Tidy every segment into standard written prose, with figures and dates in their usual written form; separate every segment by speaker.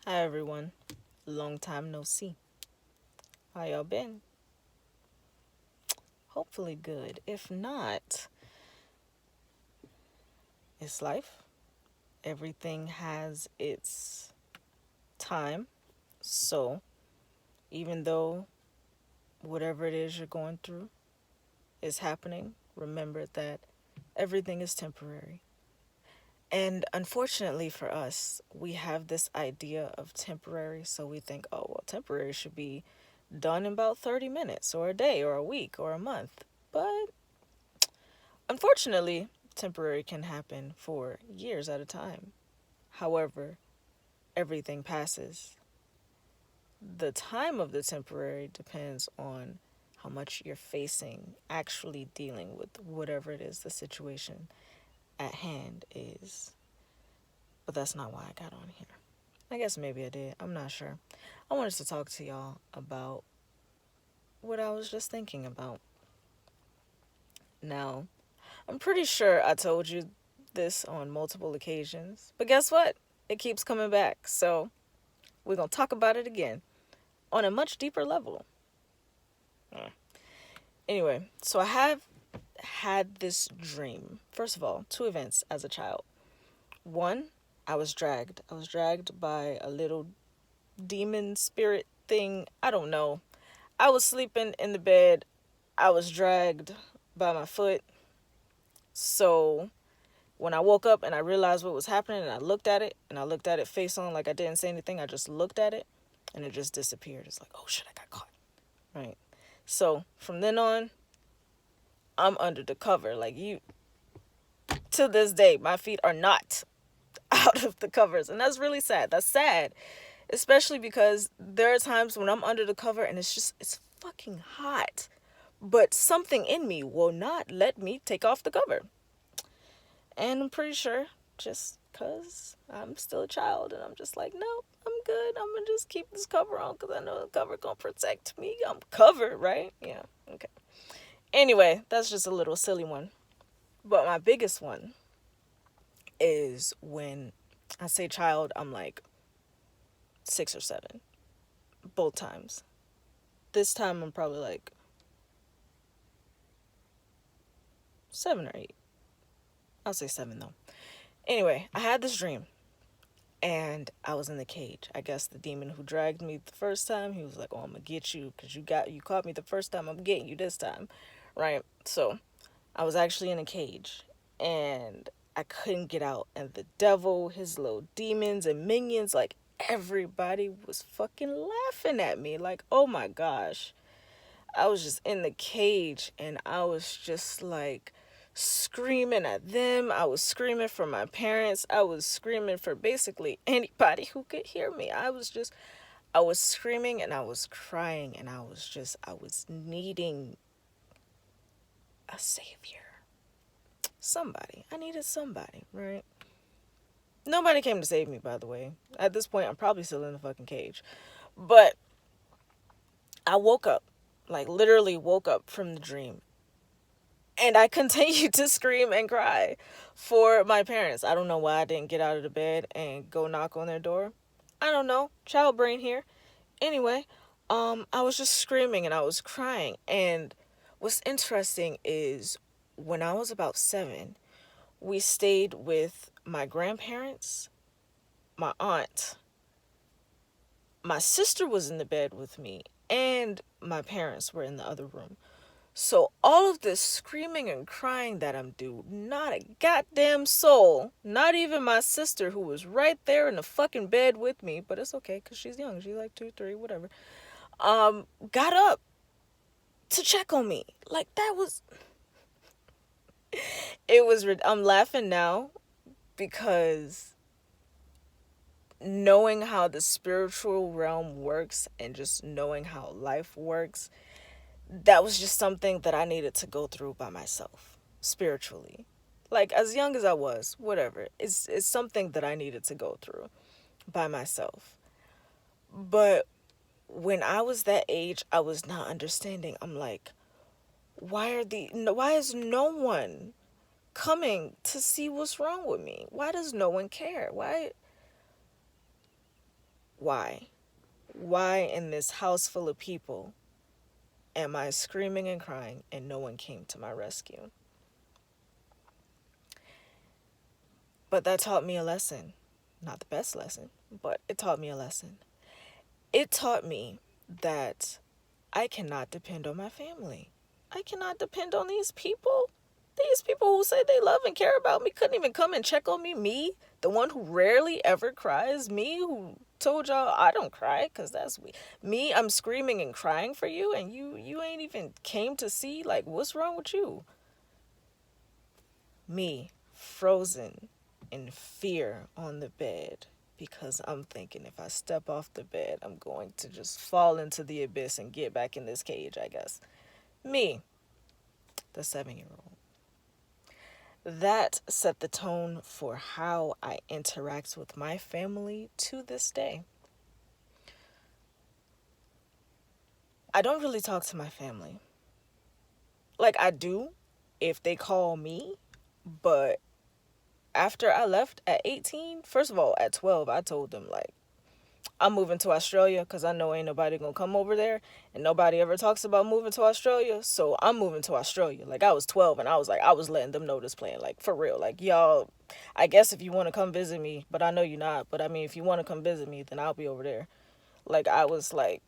Speaker 1: Hi everyone. Long time no see. How y'all been? Hopefully good. If not, it's life. Everything has its time. So, even though whatever it is you're going through is happening, remember that everything is temporary. And unfortunately for us, we have this idea of temporary, so we think, oh, well, temporary should be done in about 30 minutes or a day or a week or a month. But unfortunately, temporary can happen for years at a time. However, everything passes. The time of the temporary depends on how much you're facing, actually dealing with whatever it is the situation at hand is. But that's not why I got on here. I guess maybe I did. I'm not sure. I wanted to talk to y'all about what I was just thinking about. Now, I'm pretty sure I told you this on multiple occasions, but guess what? It keeps coming back. So we're going to talk about it again on a much deeper level. Anyway, so I have had this dream. First of all, two events as a child. One, I was dragged. I was dragged by a little demon spirit thing. I don't know. I was sleeping in the bed. I was dragged by my foot. So when I woke up and I realized what was happening and I looked at it and I looked at it face on like I didn't say anything, I just looked at it and it just disappeared. It's like, oh shit, I got caught. Right. So from then on, I'm under the cover. Like you, to this day, my feet are not out of the covers. And that's really sad. That's sad. Especially because there are times when I'm under the cover and it's fucking hot. But something in me will not let me take off the cover. And I'm pretty sure just because I'm still a child and I'm just like, no, I'm good. I'm going to just keep this cover on because I know the cover going to protect me. I'm covered, right? Yeah, okay. Anyway, that's just a little silly one. But my biggest one is when I say child, I'm like 6 or 7, both times. This time I'm probably like 7 or 8. I'll say 7 though. Anyway, I had this dream and I was in the cage. I guess the demon who dragged me the first time, he was like, "Oh, I'm gonna get you because you caught me the first time. I'm getting you this time," right? So I was actually in a cage, and I couldn't get out. And the devil, his little demons and minions, like everybody was fucking laughing at me. Like, oh my gosh, I was just in the cage and I was just like screaming at them. I was screaming for my parents. I was screaming for basically anybody who could hear me. I was screaming and I was crying and I was needing a savior. Somebody. I needed somebody, right? Nobody came to save me, by the way. At this point, I'm probably still in the fucking cage. But I woke up, like literally woke up from the dream. And I continued to scream and cry for my parents. I don't know why I didn't get out of the bed and go knock on their door. I don't know. Child brain here. Anyway, I was just screaming and I was crying. And what's interesting is when I was about 7, we stayed with my grandparents, my aunt, my sister was in the bed with me, and my parents were in the other room. So all of this screaming and crying that I'm doing, not a goddamn soul, not even my sister who was right there in the fucking bed with me, but it's okay because she's young, she's like 2, 3, whatever, got up to check on me. Like that was, I'm laughing now because knowing how the spiritual realm works and just knowing how life works, that was just something that I needed to go through by myself spiritually. Like as young as I was, whatever. It's something that I needed to go through by myself. But when I was that age, I was not understanding. I'm like, why is no one coming to see what's wrong with me? Why does no one care? Why? Why in this house full of people am I screaming and crying and no one came to my rescue? But that taught me a lesson. Not the best lesson, but it taught me a lesson. It taught me that I cannot depend on my family. I cannot depend on these people. These people who say they love and care about me couldn't even come and check on me. Me, the one who rarely ever cries. Me, who told y'all I don't cry because that's me. Me, I'm screaming and crying for you, and you ain't even came to see, like, what's wrong with you? Me, frozen in fear on the bed because I'm thinking if I step off the bed, I'm going to just fall into the abyss and get back in this cage, I guess. Me, the 7-year-old. That set the tone for how I interact with my family to this day. I don't really talk to my family. Like, I do if they call me, but after I left at 18, first of all, at 12, I told them, like, I'm moving to Australia because I know ain't nobody gonna come over there, and nobody ever talks about moving to Australia, so I'm moving to Australia. Like, I was 12 and I was like, I was letting them know this plan, like, for real. Like, y'all, I guess if you want to come visit me, but I know you're not, but I mean, if you want to come visit me, then I'll be over there. Like, I was like,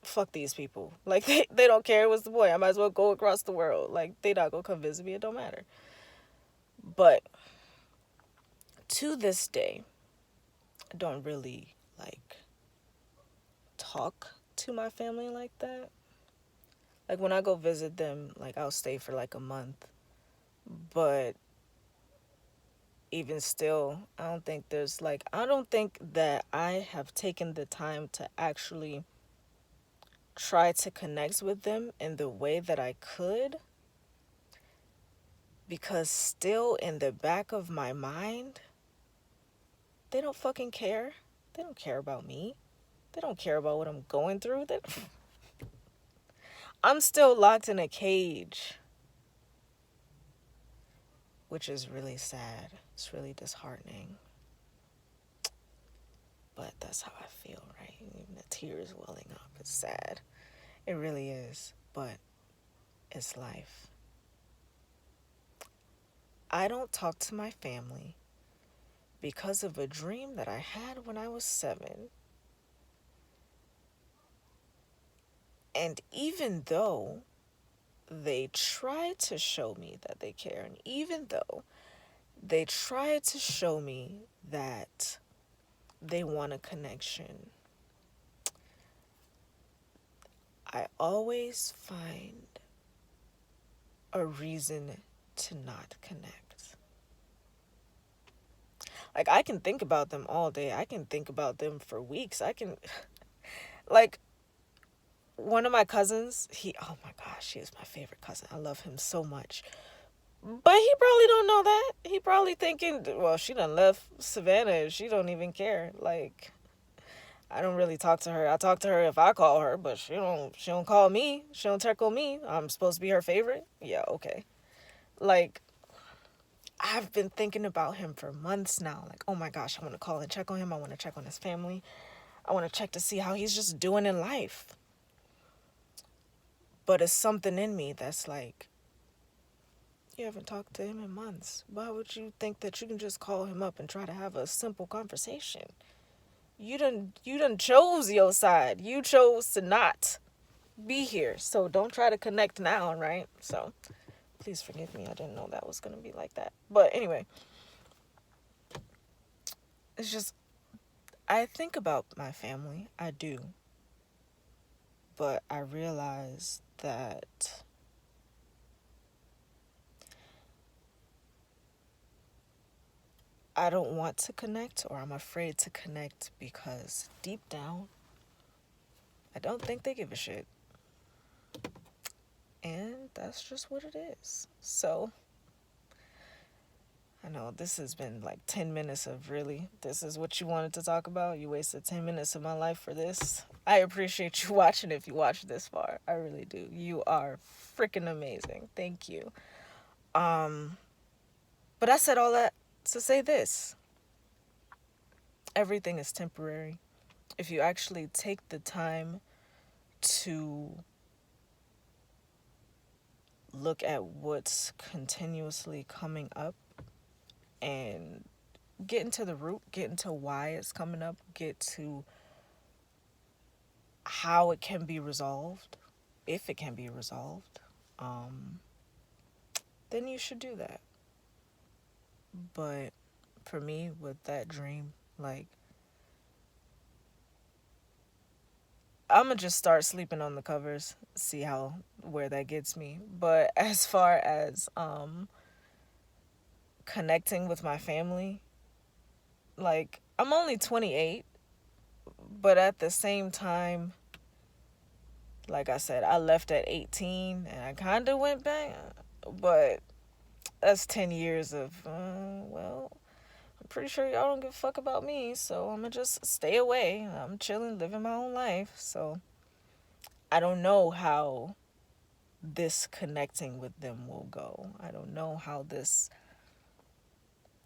Speaker 1: fuck these people. Like, they don't care. What's the point? I might as well go across the world. Like, they not gonna come visit me. It don't matter. But to this day, I don't really, like, talk to my family like that. Like, when I go visit them, like, I'll stay for like a month. But even still, I don't think that I have taken the time to actually try to connect with them in the way that I could. Because still in the back of my mind, they don't fucking care. They don't care about me. They don't care about what I'm going through. I'm still locked in a cage, which is really sad. It's really disheartening. But that's how I feel, right? Even the tears welling up. It's sad. It really is. But it's life. I don't talk to my family because of a dream that I had when I was 7. And even though they try to show me that they care, and even though they try to show me that they want a connection, I always find a reason to not connect. Like, I can think about them all day. I can think about them for weeks. Like, one of my cousins, oh my gosh, he is my favorite cousin. I love him so much. But he probably don't know that. He probably thinking, well, she done left Savannah and she don't even care. Like, I don't really talk to her. I talk to her if I call her, but she don't call me. She don't text on me. I'm supposed to be her favorite? Yeah, okay. Like, I've been thinking about him for months now. Like, oh my gosh, I want to call and check on him. I want to check on his family. I want to check to see how he's just doing in life. But it's something in me that's like, you haven't talked to him in months. Why would you think that you can just call him up and try to have a simple conversation? You done chose your side. You chose to not be here. So don't try to connect now, right? So please forgive me. I didn't know that was gonna be like that. But anyway, it's just, I think about my family. I do. But I realize that I don't want to connect, or I'm afraid to connect because deep down, I don't think they give a shit. And that's just what it is. So, I know this has been like 10 minutes of really, this is what you wanted to talk about. You wasted 10 minutes of my life for this. I appreciate you watching if you watched this far. I really do. You are freaking amazing. Thank you. But I said all that to say this. Everything is temporary. if you actually take the time to look at what's continuously coming up and get into the root, get into why it's coming up, get to how it can be resolved, if it can be resolved, um, then you should do that. But for me, with that dream, like, I'm gonna just start sleeping on the covers, see how where that gets me. But as far as connecting with my family, like, I'm only 28, but at the same time, like I said, I left at 18 and I kind of went back, but that's 10 years of, well, I'm pretty sure y'all don't give a fuck about me, so I'm gonna just stay away. I'm chilling, living my own life. So I don't know how this connecting with them will go. I don't know how this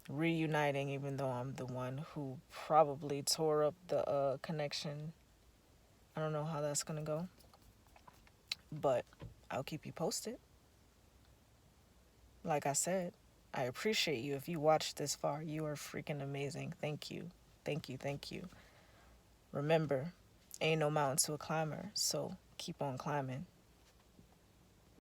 Speaker 1: reuniting, even though I'm the one who probably tore up the connection, I don't know how that's gonna go. But I'll keep you posted. Like I said, I appreciate you. If you watched this far, you are freaking amazing. Thank you. Thank you. Thank you. Remember, ain't no mountain to a climber, so keep on climbing.